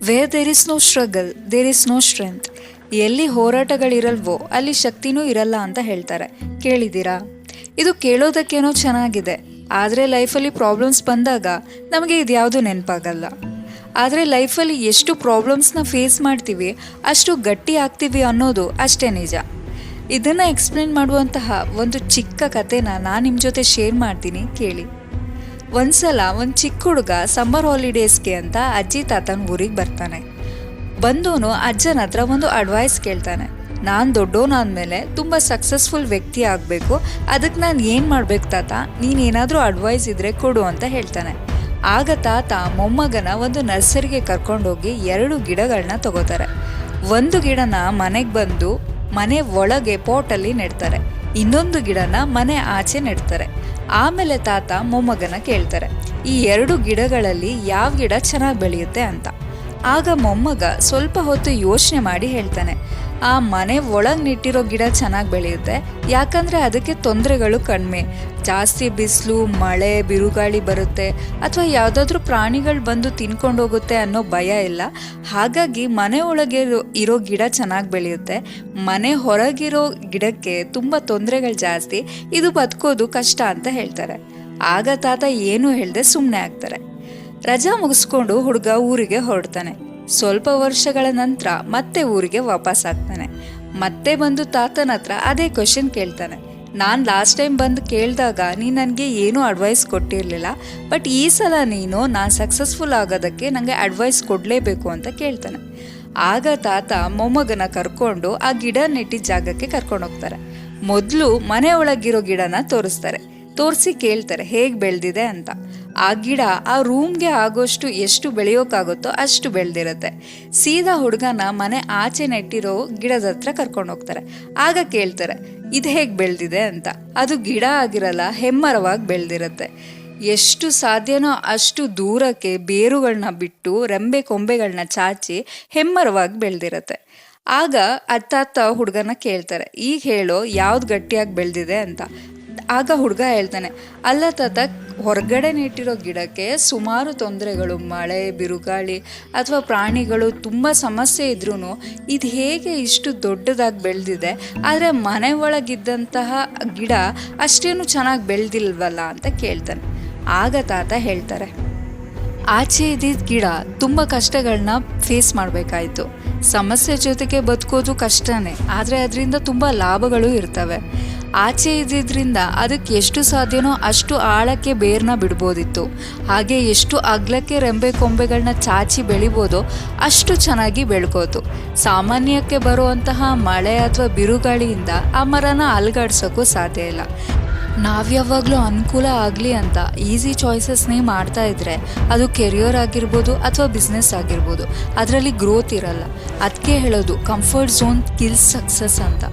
Wear there is no struggle there is no strength. ಎಲ್ಲಿ ಹೋರಾಟಗಳಿರಲ್ವೋ ಅಲ್ಲಿ ಶಕ್ತಿನೂ ಇರಲ್ಲ ಅಂತ ಹೇಳ್ತಾರೆ. ಕೇಳಿದ್ದೀರಾ? ಇದು ಕೇಳೋದಕ್ಕೇನೋ ಚೆನ್ನಾಗಿದೆ, ಆದರೆ ಲೈಫಲ್ಲಿ ಪ್ರಾಬ್ಲಮ್ಸ್ ಬಂದಾಗ ನಮಗೆ ಇದ್ಯಾವುದು ನೆನಪಾಗಲ್ಲ. ಆದರೆ ಲೈಫಲ್ಲಿ ಎಷ್ಟು ಪ್ರಾಬ್ಲಮ್ಸ್ನ ಫೇಸ್ ಮಾಡ್ತೀವಿ ಅಷ್ಟು ಗಟ್ಟಿ ಆಗ್ತೀವಿ ಅನ್ನೋದು ಅಷ್ಟೇ ನಿಜ. ಇದನ್ನು ಎಕ್ಸ್ಪ್ಲೇನ್ ಮಾಡುವಂತಹ ಒಂದು ಚಿಕ್ಕ ಕಥೆನ ನಾನು ನಿಮ್ಮ ಜೊತೆ ಶೇರ್ ಮಾಡ್ತೀನಿ, ಕೇಳಿ. ಒಂದ್ಸಲ ಒಂದು ಚಿಕ್ಕ ಹುಡುಗ ಸಮ್ಮರ್ ಹಾಲಿಡೇಸ್ಗೆ ಅಂತ ಅಜ್ಜಿ ತಾತನ ಊರಿಗೆ ಬರ್ತಾನೆ. ಬಂದವನು ಅಜ್ಜನ ಹತ್ರ ಒಂದು ಅಡ್ವೈಸ್ ಕೇಳ್ತಾನೆ. ನಾನು ದೊಡ್ಡವನಾದ್ಮೇಲೆ ತುಂಬ ಸಕ್ಸಸ್ಫುಲ್ ವ್ಯಕ್ತಿ ಆಗಬೇಕು, ಅದಕ್ಕೆ ನಾನು ಏನು ಮಾಡ್ಬೇಕು ತಾತ, ನೀನೇನಾದರೂ ಅಡ್ವೈಸ್ ಇದ್ದರೆ ಕೊಡು ಅಂತ ಹೇಳ್ತಾನೆ. ಆಗ ತಾತ ಮೊಮ್ಮಗನ ಒಂದು ನರ್ಸರಿಗೆ ಕರ್ಕೊಂಡೋಗಿ 2 ಗಿಡಗಳನ್ನ ತಗೋತಾರೆ. ಒಂದು ಗಿಡನ ಮನೆಗೆ ಬಂದು ಮನೆ ಒಳಗೆ ಪಾಟಲ್ಲಿ ನೆಡ್ತಾರೆ, ಇನ್ನೊಂದು ಗಿಡನ ಮನೆ ಆಚೆ ನೆಡ್ತಾರೆ. ಆಮೇಲೆ ತಾತ ಮೊಮ್ಮಗನ ಕೇಳ್ತಾರೆ, ಈ 2 ಗಿಡಗಳಲ್ಲಿ ಯಾವ ಗಿಡ ಚೆನ್ನಾಗಿ ಬೆಳೆಯುತ್ತೆ ಅಂತ. ಆಗ ಮೊಮ್ಮಗ ಸ್ವಲ್ಪ ಹೊತ್ತು ಯೋಚನೆ ಮಾಡಿ ಹೇಳ್ತಾನೆ, ಆ ಮನೆ ಒಳಗೆ ನೆಟ್ಟಿರೋ ಗಿಡ ಚೆನ್ನಾಗಿ ಬೆಳೆಯುತ್ತೆ, ಯಾಕಂದರೆ ಅದಕ್ಕೆ ತೊಂದರೆಗಳು ಕಡಿಮೆ, ಜಾಸ್ತಿ ಬಿಸಿಲು ಮಳೆ ಬಿರುಗಾಳಿ ಬರುತ್ತೆ ಅಥವಾ ಯಾವುದಾದ್ರೂ ಪ್ರಾಣಿಗಳು ಬಂದು ತಿನ್ಕೊಂಡೋಗುತ್ತೆ ಅನ್ನೋ ಭಯ ಇಲ್ಲ. ಹಾಗಾಗಿ ಮನೆ ಒಳಗೆ ಇರೋ ಗಿಡ ಚೆನ್ನಾಗಿ ಬೆಳೆಯುತ್ತೆ, ಮನೆ ಹೊರಗಿರೋ ಗಿಡಕ್ಕೆ ತುಂಬ ತೊಂದರೆಗಳು ಜಾಸ್ತಿ, ಇದು ಬದುಕೋದು ಕಷ್ಟ ಅಂತ ಹೇಳ್ತಾರೆ. ಆಗ ತಾತ ಏನು ಹೇಳ್ದೆ ಸುಮ್ಮನೆ ಆಗ್ತಾರೆ. ರಜಾ ಮುಗಿಸ್ಕೊಂಡು ಹುಡುಗ ಊರಿಗೆ ಹೊರಡ್ತಾನೆ. ಸ್ವಲ್ಪ ವರ್ಷಗಳ ನಂತರ ಮತ್ತೆ ಊರಿಗೆ ವಾಪಸ್ ಆಗ್ತಾನೆ. ಮತ್ತೆ ಬಂದು ತಾತನ ಹತ್ರ ಅದೇ ಕ್ವಶನ್ ಕೇಳ್ತಾನೆ. ನಾನು ಲಾಸ್ಟ್ ಟೈಮ್ ಬಂದು ಕೇಳಿದಾಗ ನೀನು ನನಗೆ ಏನೂ ಅಡ್ವೈಸ್ ಕೊಟ್ಟಿರಲಿಲ್ಲ, ಬಟ್ ಈ ಸಲ ನೀನು ನಾನು ಸಕ್ಸಸ್ಫುಲ್ ಆಗೋದಕ್ಕೆ ನನಗೆ ಅಡ್ವೈಸ್ ಕೊಡಲೇಬೇಕು ಅಂತ ಕೇಳ್ತಾನೆ. ಆಗ ತಾತ ಮೊಮ್ಮಗನ ಕರ್ಕೊಂಡು ಆ ಗಿಡ ನೆಟ್ಟಿದ್ದ ಜಾಗಕ್ಕೆ ಕರ್ಕೊಂಡು ಹೋಗ್ತಾರೆ. ಮೊದಲು ಮನೆ ಒಳಗಿರೋ ಗಿಡನ ತೋರಿಸಿ ಕೇಳ್ತಾರೆ ಹೇಗೆ ಬೆಳೆದಿದೆ ಅಂತ. ಆ ಗಿಡ ಆ ರೂಮ್ಗೆ ಆಗೋಷ್ಟು ಎಷ್ಟು ಬೆಳೆಯೋಕ್ಕಾಗುತ್ತೋ ಅಷ್ಟು ಬೆಳೆದಿರುತ್ತೆ. ಸೀದಾ ಹುಡುಗನ ಮನೆ ಆಚೆ ನೆಟ್ಟಿರೋ ಗಿಡದ ಹತ್ರ ಕರ್ಕೊಂಡು ಹೋಗ್ತಾರೆ. ಆಗ ಕೇಳ್ತಾರೆ ಇದು ಹೇಗೆ ಬೆಳೆದಿದೆ ಅಂತ. ಅದು ಗಿಡ ಆಗಿರಲ್ಲ, ಹೆಮ್ಮರವಾಗಿ ಬೆಳೆದಿರುತ್ತೆ. ಎಷ್ಟು ಸಾಧ್ಯನೋ ಅಷ್ಟು ದೂರಕ್ಕೆ ಬೇರುಗಳನ್ನ ಬಿಟ್ಟು ರೆಂಬೆ ಕೊಂಬೆಗಳನ್ನ ಚಾಚಿ ಹೆಮ್ಮರವಾಗಿ ಬೆಳೆದಿರುತ್ತೆ. ಆಗ ತಾತ ಹುಡುಗನ ಕೇಳ್ತಾರೆ, ಈಗ ಹೇಳೋ ಯಾವ್ದು ಗಟ್ಟಿಯಾಗಿ ಬೆಳೆದಿದೆ ಅಂತ. ಆಗ ಹುಡುಗ ಹೇಳ್ತಾನೆ, ಅಲ್ಲ ತಾತ, ಹೊರಗಡೆ ನೆಟ್ಟಿರೋ ಗಿಡಕ್ಕೆ ಸುಮಾರು ತೊಂದರೆಗಳು, ಮಳೆ ಬಿರುಗಾಳಿ ಅಥವಾ ಪ್ರಾಣಿಗಳು ತುಂಬ ಸಮಸ್ಯೆ ಇದ್ರೂ ಇದು ಹೇಗೆ ಇಷ್ಟು ದೊಡ್ಡದಾಗಿ ಬೆಳೆದಿದೆ, ಆದರೆ ಮನೆ ಒಳಗಿದ್ದಂತಹ ಗಿಡ ಅಷ್ಟೇನು ಚೆನ್ನಾಗಿ ಬೆಳೆದಿಲ್ವಲ್ಲ ಅಂತ ಕೇಳ್ತಾನೆ. ಆಗ ತಾತ ಹೇಳ್ತಾರೆ, ಆಚೆ ಇದ್ದಿದ್ದ ಗಿಡ ತುಂಬ ಕಷ್ಟಗಳನ್ನ ಫೇಸ್ ಮಾಡಬೇಕಾಯಿತು. ಸಮಸ್ಯೆ ಜೊತೆಗೆ ಬದುಕೋದು ಕಷ್ಟನೇ, ಆದರೆ ಅದರಿಂದ ತುಂಬ ಲಾಭಗಳು ಇರ್ತವೆ. ಆಚೆ ಇದ್ದಿದ್ದರಿಂದ ಅದಕ್ಕೆ ಎಷ್ಟು ಸಾಧ್ಯನೋ ಅಷ್ಟು ಆಳಕ್ಕೆ ಬೇರ್ನ ಬಿಡ್ಬೋದಿತ್ತು. ಹಾಗೆ ಎಷ್ಟು ಅಗ್ಲಕ್ಕೆ ರೆಂಬೆ ಕೊಂಬೆಗಳನ್ನ ಚಾಚಿ ಬೆಳಿಬೋದೋ ಅಷ್ಟು ಚೆನ್ನಾಗಿ ಬೆಳ್ಕೋತು. ಸಾಮಾನ್ಯಕ್ಕೆ ಬರುವಂತಹ ಮಳೆ ಅಥವಾ ಬಿರುಗಾಳಿಯಿಂದ ಆ ಮರನ ಅಲುಗಾಡ್ಸೋಕ್ಕೂ ಸಾಧ್ಯ ಇಲ್ಲ. ನಾವ್ಯಾವಾಗಲೂ ಅನುಕೂಲ ಆಗಲಿ ಅಂತ ಈಸಿ ಚಾಯ್ಸಸ್ನೇ ಮಾಡ್ತಾ ಇದ್ರೆ ಅದು ಕೆರಿಯರ್ ಆಗಿರ್ಬೋದು ಅಥವಾ ಬಿಸ್ನೆಸ್ ಆಗಿರ್ಬೋದು, ಅದರಲ್ಲಿ ಗ್ರೋತ್ ಇರಲ್ಲ. ಅದಕ್ಕೆ ಹೇಳೋದು ಕಂಫರ್ಟ್ ಝೋನ್ ಕಿಲ್ಸ್ ಸಕ್ಸಸ್ ಅಂತ.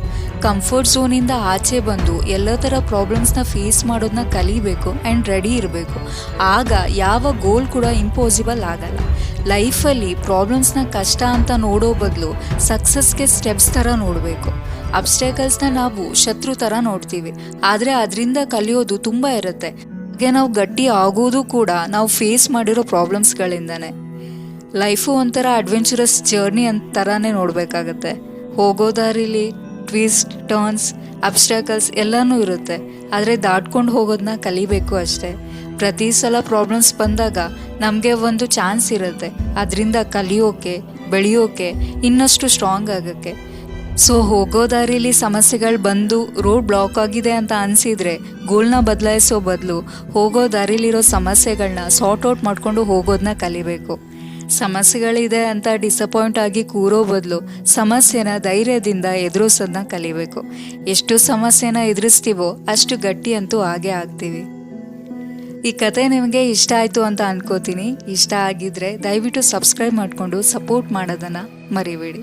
ಕಂಫರ್ಟ್ ಝೋನಿಂದ ಆಚೆ ಬಂದು ಎಲ್ಲ ಥರ ಪ್ರಾಬ್ಲಮ್ಸ್ನ ಫೇಸ್ ಮಾಡೋದನ್ನ ಕಲಿಬೇಕು ಆ್ಯಂಡ್ ರೆಡಿ ಇರಬೇಕು. ಆಗ ಯಾವ ಗೋಲ್ ಕೂಡ ಇಂಪಾಸಿಬಲ್ ಆಗಲ್ಲ. ಲೈಫಲ್ಲಿ ಪ್ರಾಬ್ಲಮ್ಸ್ನ ಕಷ್ಟ ಅಂತ ನೋಡೋ ಬದಲು ಸಕ್ಸಸ್ಗೆ ಸ್ಟೆಪ್ಸ್ ಥರ ನೋಡಬೇಕು. ಅಬ್ಸ್ಟೇಕಲ್ಸ್ನ ನಾವು ಶತ್ರು ಥರ ನೋಡ್ತೀವಿ, ಆದರೆ ಅದರಿಂದ ಕಲಿಯೋದು ತುಂಬ ಇರುತ್ತೆ. ಹಾಗೆ ನಾವು ಗಟ್ಟಿ ಆಗೋದು ಕೂಡ ನಾವು ಫೇಸ್ ಮಾಡಿರೋ ಪ್ರಾಬ್ಲಮ್ಸ್ಗಳಿಂದನೇ. ಲೈಫು ಒಂಥರ ಅಡ್ವೆಂಚರಸ್ ಜರ್ನಿ ಥರನೇ ನೋಡಬೇಕಾಗತ್ತೆ. ಹೋಗೋ ದಾರಿಲಿ ಟ್ವಿಸ್ಟ್ ಟರ್ನ್ಸ್ ಅಬ್ಸ್ಟ್ಯಾಕಲ್ಸ್ ಎಲ್ಲನೂ ಇರುತ್ತೆ, ಆದರೆ ದಾಟ್ಕೊಂಡು ಹೋಗೋದನ್ನ ಕಲಿಬೇಕು ಅಷ್ಟೇ. ಪ್ರತಿ ಸಲ ಪ್ರಾಬ್ಲಮ್ಸ್ ಬಂದಾಗ ನಮಗೆ ಒಂದು ಚಾನ್ಸ್ ಇರುತ್ತೆ ಅದರಿಂದ ಕಲಿಯೋಕೆ, ಬೆಳೆಯೋಕೆ, ಇನ್ನಷ್ಟು ಸ್ಟ್ರಾಂಗ್ ಆಗೋಕ್ಕೆ. ಸೊ ಹೋಗೋ ದಾರಿಲಿ ಸಮಸ್ಯೆಗಳು ಬಂದು ರೋಡ್ ಬ್ಲಾಕ್ ಆಗಿದೆ ಅಂತ ಅನಿಸಿದರೆ ಗೋಲ್ನ ಬದಲಾಯಿಸೋ ಬದಲು ಹೋಗೋ ದಾರಿಲಿರೋ ಸಮಸ್ಯೆಗಳನ್ನ ಸಾರ್ಟ್ ಔಟ್ ಮಾಡಿಕೊಂಡು ಹೋಗೋದನ್ನ ಕಲಿಬೇಕು. ಸಮಸ್ಯೆಗಳಿದೆ ಅಂತ ಡಿಸಪಾಯಿಂಟ್ ಆಗಿ ಕೂರೋ ಬದಲು ಸಮಸ್ಯೆನ ಧೈರ್ಯದಿಂದ ಎದುರಿಸೋದನ್ನ ಕಲಿಬೇಕು. ಎಷ್ಟು ಸಮಸ್ಯೆನ ಎದುರಿಸ್ತೀವೋ ಅಷ್ಟು ಗಟ್ಟಿ ಅಂತೂ ಹಾಗೆ ಆಗ್ತೀವಿ. ಈ ಕತೆ ನಿಮಗೆ ಇಷ್ಟ ಆಯಿತು ಅಂತ ಅನ್ಕೋತೀನಿ. ಇಷ್ಟ ಆಗಿದ್ರೆ ದಯವಿಟ್ಟು ಸಬ್ಸ್ಕ್ರೈಬ್ ಮಾಡಿಕೊಂಡು ಸಪೋರ್ಟ್ ಮಾಡೋದನ್ನು ಮರಿಬೇಡಿ.